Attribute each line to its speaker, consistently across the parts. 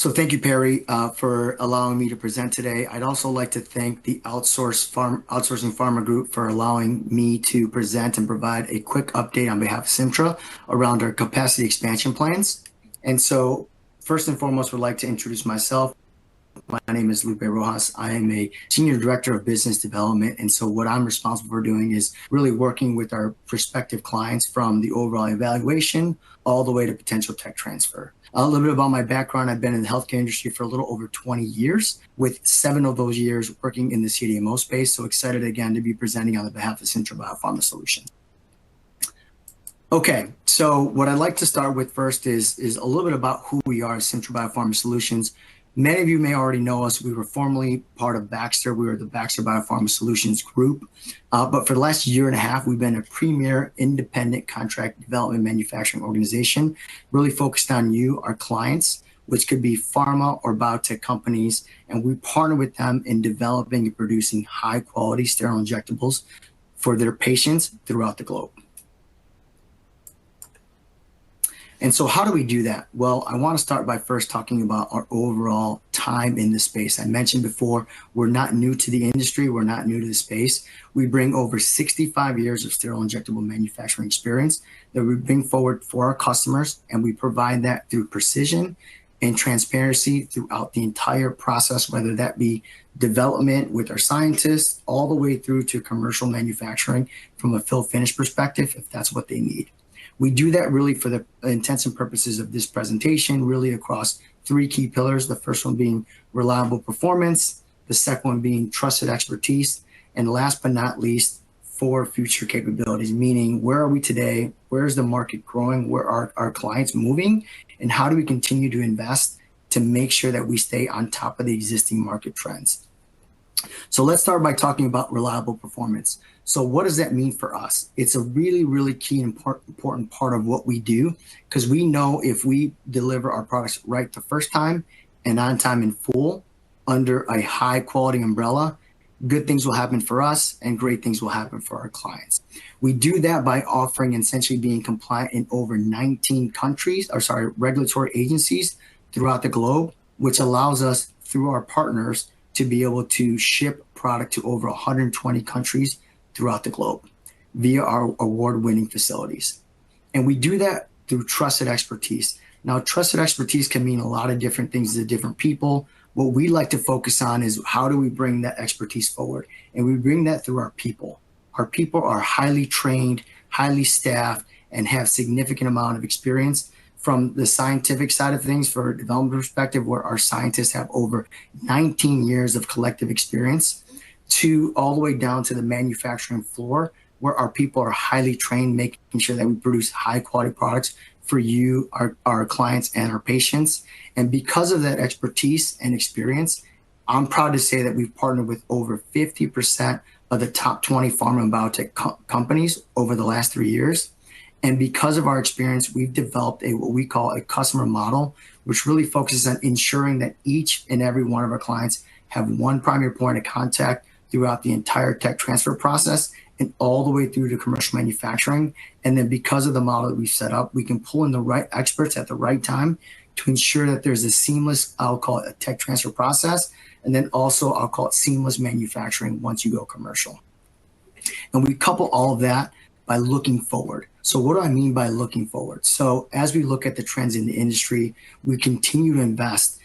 Speaker 1: So thank you, Perry, for allowing me to present today. I'd also like to thank the Outsourcing Pharma Group for allowing me to present and provide a quick update on behalf of Simtra around our capacity expansion plans. And so first and foremost, would like to introduce myself. My name is Lupe Rojas. I am a Senior Director of Business Development. And so what I'm responsible for doing is really working with our prospective clients from the overall evaluation all the way to potential tech transfer. A little bit about my background. I've been in the healthcare industry for a little over 20 years, with 7 of those years working in the CDMO space. So excited again to be presenting on the behalf of Simtra BioPharma Solutions. Okay, so what I'd like to start with first is a little bit about who we are as Simtra BioPharma Solutions. Many of you may already know us. We were formerly part of Baxter. We were the Baxter BioPharma Solutions group. But for the last year and a half, we've been a premier independent contract development manufacturing organization, really focused on you, our clients, which could be pharma or biotech companies. And we partner with them in developing and producing high quality sterile injectables for their patients throughout the globe. And so how do we do that? Well, I want to start by first talking about our overall time in the space. I mentioned before, we're not new to the industry. We're not new to the space. We bring over 65 years of sterile injectable manufacturing experience that we bring forward for our customers, and we provide that through precision and transparency throughout the entire process, whether that be development with our scientists, all the way through to commercial manufacturing from a fill finish perspective, if that's what they need. We do that really for the intents and purposes of this presentation, really across 3 key pillars. The first one being reliable performance, the second one being trusted expertise, and last but not least, for future capabilities, meaning where are we today, where is the market growing, where are our clients moving, and how do we continue to invest to make sure that we stay on top of the existing market trends. So let's start by talking about reliable performance. So what does that mean for us? It's a really, really key and important part of what we do, because we know if we deliver our products right the first time and on time in full under a high quality umbrella, good things will happen for us and great things will happen for our clients. We do that by offering and essentially being compliant in over 19 countries, regulatory agencies throughout the globe, which allows us through our partners to be able to ship product to over 120 countries throughout the globe via our award-winning facilities. And we do that through trusted expertise. Now, trusted expertise can mean a lot of different things to different people. What we like to focus on is how do we bring that expertise forward? And we bring that through our people. Our people are highly trained, highly staffed, and have significant amount of experience from the scientific side of things for a development perspective, where our scientists have over 19 years of collective experience, to all the way down to the manufacturing floor, where our people are highly trained, making sure that we produce high quality products for you, our clients, and our patients. And because of that expertise and experience, I'm proud to say that we've partnered with over 50% of the top 20 pharma and biotech companies over the last 3 years. And because of our experience, we've developed what we call a customer model, which really focuses on ensuring that each and every one of our clients have one primary point of contact throughout the entire tech transfer process and all the way through to commercial manufacturing. And then because of the model that we've set up, we can pull in the right experts at the right time to ensure that there's a seamless, I'll call it a tech transfer process. And then also I'll call it seamless manufacturing once you go commercial. And we couple all of that by looking forward. So what do I mean by looking forward? So as we look at the trends in the industry, we continue to invest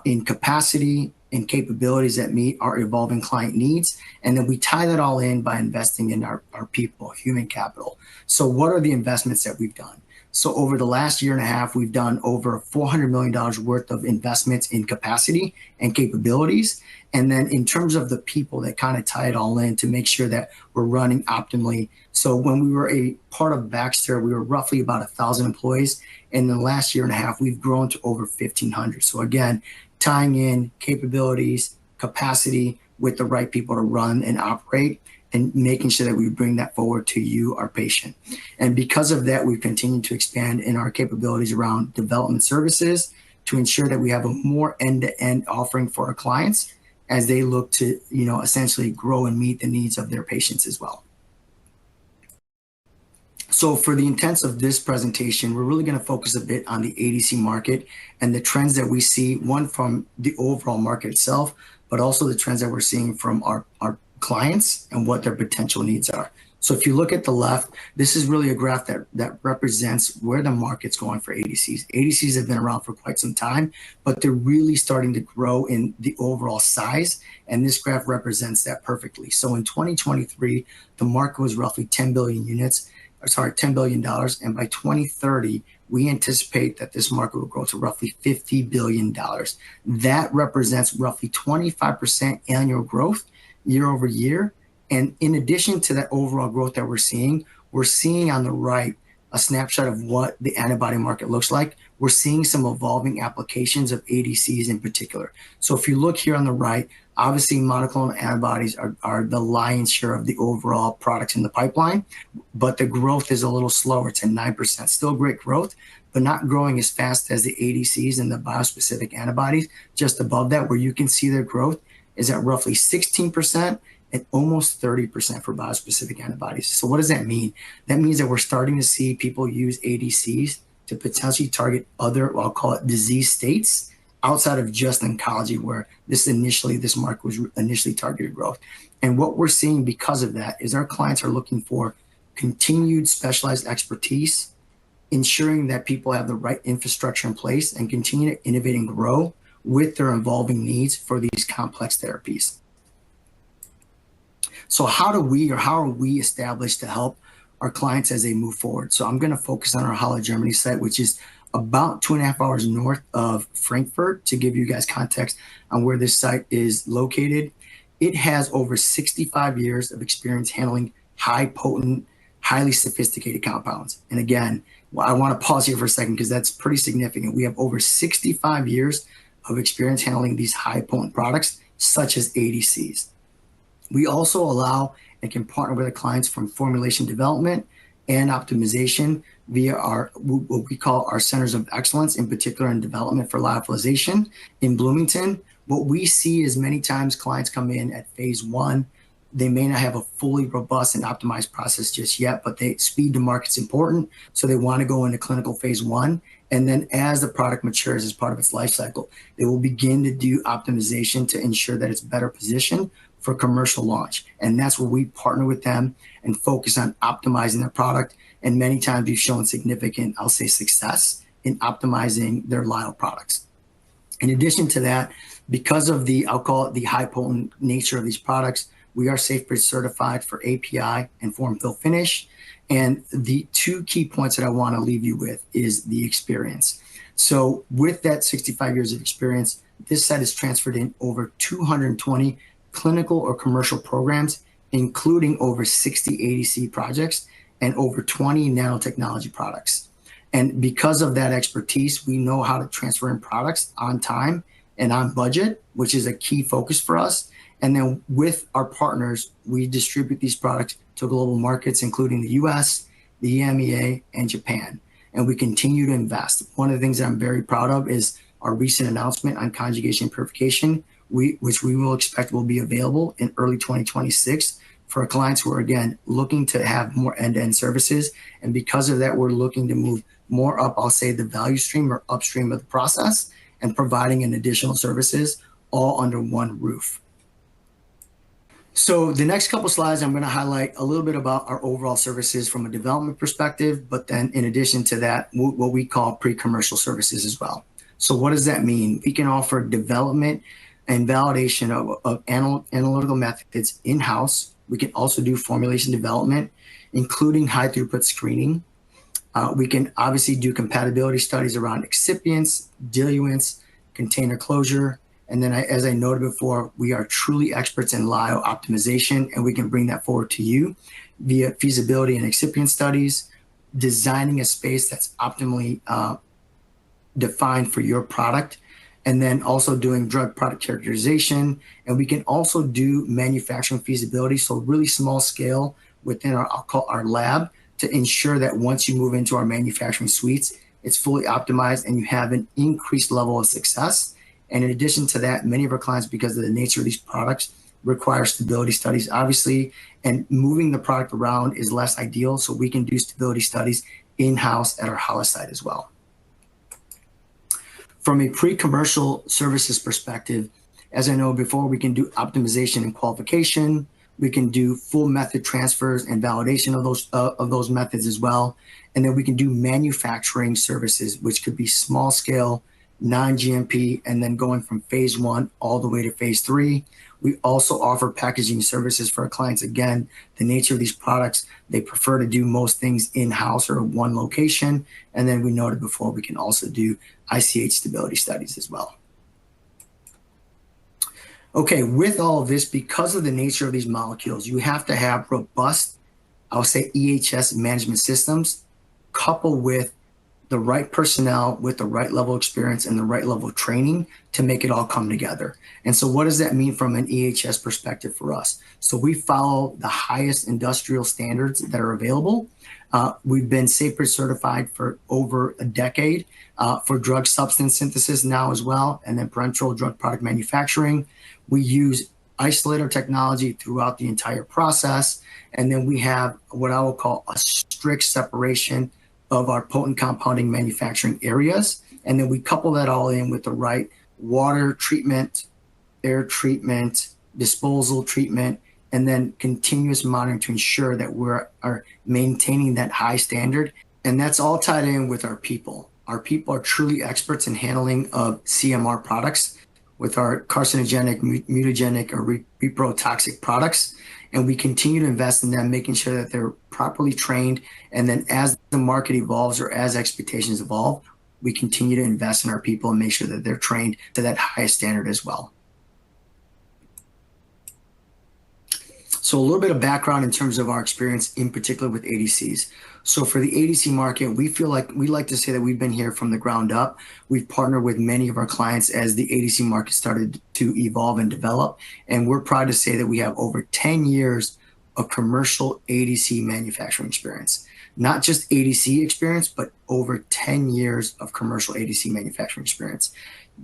Speaker 1: in capacity and capabilities that meet our evolving client needs. And then we tie that all in by investing in our people, human capital. So what are the investments that we've done? So over the last year and a half, we've done over $400 million worth of investments in capacity and capabilities. And then in terms of the people that kind of tie it all in to make sure that we're running optimally. So when we were a part of Baxter, we were roughly about 1,000 employees. And in the last year and a half, we've grown to over 1,500. So again, tying in capabilities, capacity with the right people to run and operate, and making sure that we bring that forward to you, our patient. And because of that, we've continued to expand in our capabilities around development services to ensure that we have a more end-to-end offering for our clients as they look to, essentially grow and meet the needs of their patients as well. So for the intents of this presentation, we're really going to focus a bit on the ADC market and the trends that we see, one from the overall market itself, but also the trends that we're seeing from our clients and what their potential needs are. So if you look at the left, this is really a graph that represents where the market's going for ADCs. ADCs have been around for quite some time, but they're really starting to grow in the overall size. And this graph represents that perfectly. So in 2023, the market was roughly 10 billion units. $10 billion. And by 2030, we anticipate that this market will grow to roughly $50 billion. That represents roughly 25% annual growth year over year. And in addition to that overall growth that we're seeing on the right a snapshot of what the antibody market looks like. We're seeing some evolving applications of ADCs in particular. So if you look here on the right, obviously monoclonal antibodies are the lion's share of the overall products in the pipeline, but the growth is a little slower. It's at 9%. Still great growth, but not growing as fast as the ADCs and the biospecific antibodies. Just above that, where you can see their growth is at roughly 16% and almost 30% for biospecific antibodies. So what does that mean? That means that we're starting to see people use ADCs to potentially target other, well, I'll call it disease states outside of just oncology, where this market was initially targeted growth. And what we're seeing because of that is our clients are looking for continued specialized expertise, ensuring that people have the right infrastructure in place and continue to innovate and grow with their evolving needs for these complex therapies. So how are we established to help our clients as they move forward? So I'm going to focus on our Halle, Germany site, which is about 2.5 hours north of Frankfurt, to give you guys context on where this site is located. It has over 65 years of experience handling high potent, highly sophisticated compounds. And again, I want to pause here for a second because that's pretty significant. We have over 65 years of experience handling these high potent products, such as ADCs. We also allow and can partner with our clients from formulation development and optimization via what we call our centers of excellence, in particular in development for lyophilization in Bloomington. What we see is many times clients come in at phase 1. They may not have a fully robust and optimized process just yet, but speed to market's important. So they want to go into clinical phase 1. And then as the product matures as part of its life cycle, they will begin to do optimization to ensure that it's better positioned for commercial launch. And that's where we partner with them and focus on optimizing their product. And many times we've shown significant, I'll say, success in optimizing their lyo products. In addition to that, because of I'll call it the high potent nature of these products, we are SafeBridge certified for API and form fill finish. And the two key points that I want to leave you with is the experience. So with that 65 years of experience, this site has transferred in over 220 clinical or commercial programs, including over 60 ADC projects and over 20 nanotechnology products. And because of that expertise, we know how to transfer in products on time and on budget, which is a key focus for us. And then with our partners, we distribute these products to global markets, including the US, the EMEA, and Japan. And we continue to invest. One of the things that I'm very proud of is our recent announcement on conjugation and purification, which we will expect will be available in early 2026 for our clients who are, again, looking to have more end-to-end services. And because of that, we're looking to move more up, I'll say, the value stream or upstream of the process and providing an additional services all under one roof. So the next couple slides, I'm going to highlight a little bit about our overall services from a development perspective, but then in addition to that, what we call pre-commercial services as well. So what does that mean? We can offer development and validation of analytical methods in-house. We can also do formulation development, including high throughput screening. We can obviously do compatibility studies around excipients, diluents, container closure. And then as I noted before, we are truly experts in lyo optimization, and we can bring that forward to you via feasibility and excipient studies, designing a space that's optimally defined for your product, and then also doing drug product characterization. And we can also do manufacturing feasibility, so really small scale within our lab, to ensure that once you move into our manufacturing suites, it's fully optimized and you have an increased level of success. And in addition to that, many of our clients, because of the nature of these products, require stability studies, obviously, and moving the product around is less ideal. So we can do stability studies in-house at our Hollis site as well. From a pre-commercial services perspective, as I know before, we can do optimization and qualification. We can do full method transfers and validation of those methods as well. And then we can do manufacturing services, which could be small scale, non-GMP, and then going from phase 1 all the way to phase 3. We also offer packaging services for our clients. Again, the nature of these products, they prefer to do most things in-house or one location. And then we noted before, we can also do ICH stability studies as well. Okay, with all of this, because of the nature of these molecules, you have to have robust, I'll say EHS management systems, coupled with the right personnel with the right level of experience and the right level of training to make it all come together. And so what does that mean from an EHS perspective for us? So we follow the highest industrial standards that are available. We've been SAFER certified for over a decade for drug substance synthesis now as well, and then parenteral drug product manufacturing. We use isolator technology throughout the entire process. And then we have what I will call a strict separation of our potent compounding manufacturing areas. And then we couple that all in with the right water treatment, air treatment, disposal treatment, and then continuous monitoring to ensure that we are maintaining that high standard. And that's all tied in with our people. Our people are truly experts in handling of CMR products with our carcinogenic, mutagenic, or reprotoxic products. And we continue to invest in them, making sure that they're properly trained. And then as the market evolves or as expectations evolve, we continue to invest in our people and make sure that they're trained to that highest standard as well. So a little bit of background in terms of our experience, in particular with ADCs. So for the ADC market, we like to say that we've been here from the ground up. We've partnered with many of our clients as the ADC market started to evolve and develop. And we're proud to say that we have over 10 years of commercial ADC manufacturing experience. Not just ADC experience, but over 10 years of commercial ADC manufacturing experience.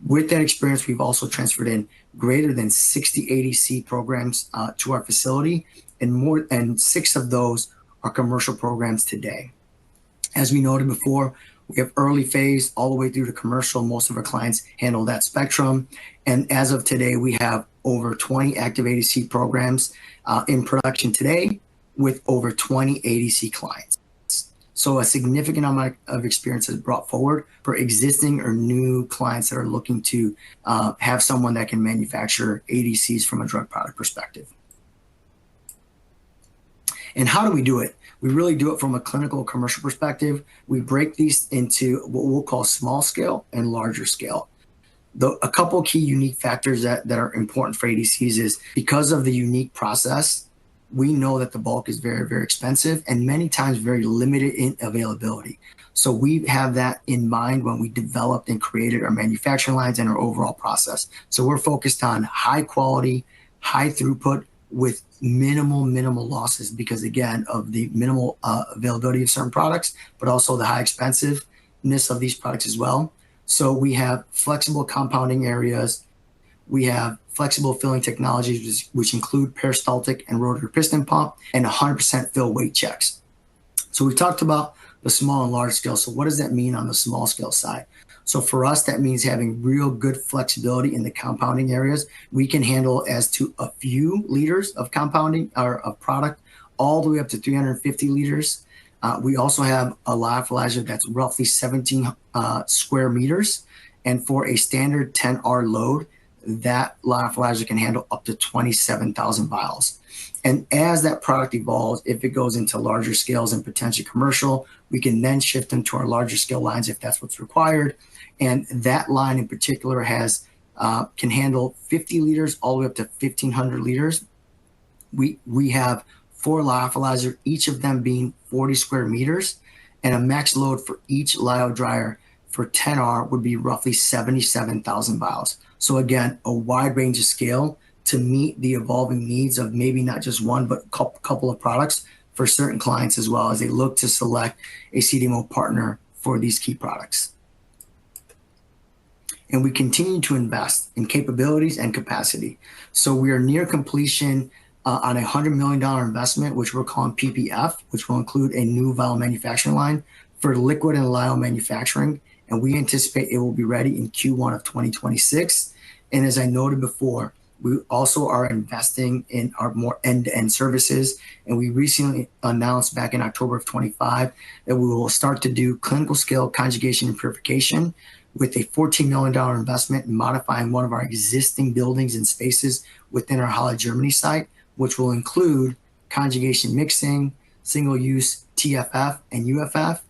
Speaker 1: With that experience, we've also transferred in greater than 60 ADC programs to our facility, and 6 of those are commercial programs today. As we noted before, we have early phase all the way through to commercial. Most of our clients handle that spectrum. And as of today, we have over 20 active ADC programs in production today with over 20 ADC clients. So a significant amount of experience is brought forward for existing or new clients that are looking to have someone that can manufacture ADCs from a drug product perspective. And how do we do it? We really do it from a clinical commercial perspective. We break these into what we'll call small scale and larger scale. A couple key unique factors that are important for ADCs is because of the unique process, we know that the bulk is very, very expensive and many times very limited in availability. So we have that in mind when we developed and created our manufacturing lines and our overall process. So we're focused on high quality, high throughput with minimal losses because, again, of the minimal availability of certain products, but also the high expensiveness of these products as well. So we have flexible compounding areas. We have flexible filling technologies, which include peristaltic and rotary piston pump, and 100% fill weight checks. So we talked about the small and large scale. So what does that mean on the small scale side? So for us, that means having real good flexibility in the compounding areas. We can handle as to a few liters of compounding or of product all the way up to 350 liters. We also have a lyophilizer that's roughly 17 square meters. And for a standard 10R load, that lyophilizer can handle up to 27,000 vials. And as that product evolves, if it goes into larger scales and potentially commercial, we can then shift them to our larger scale lines if that's what's required. And that line in particular has can handle 50 liters all the way up to 1,500 liters. We have 4 lyophilizer, each of them being 40 square meters, and a max load for each lyo dryer for 10R would be roughly 77,000 vials. So again, a wide range of scale to meet the evolving needs of maybe not just one, but a couple of products for certain clients as well as they look to select a CDMO partner for these key products. and we continue to invest in capabilities and capacity. So we are near completion on a $100 million investment, which we're calling PPF, which will include a new vial manufacturing line for liquid and lyo manufacturing. And we anticipate it will be ready in Q1 of 2026. And as I noted before, we also are investing in our more end-to-end services. And we recently announced back in October of 25 that we will start to do clinical scale conjugation and purification with a $14 million investment in modifying one of our existing buildings and spaces within our Halle, Germany site, which will include conjugation mixing, single-use TFF and UFF,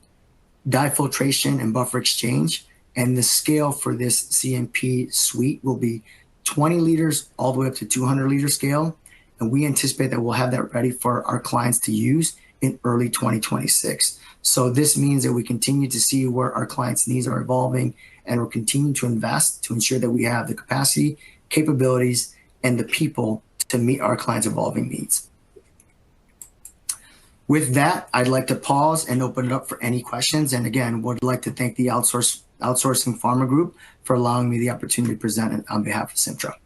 Speaker 1: dye filtration and buffer exchange. And the scale for this CMP suite will be 20 liters all the way up to 200 liter scale. And we anticipate that we'll have that ready for our clients to use in early 2026. So this means that we continue to see where our clients' needs are evolving, and we're continuing to invest to ensure that we have the capacity, capabilities, and the people to meet our clients' evolving needs. With that, I'd like to pause and open it up for any questions. And again, would like to thank the outsourcing pharma group for allowing me the opportunity to present it on behalf of Simtra.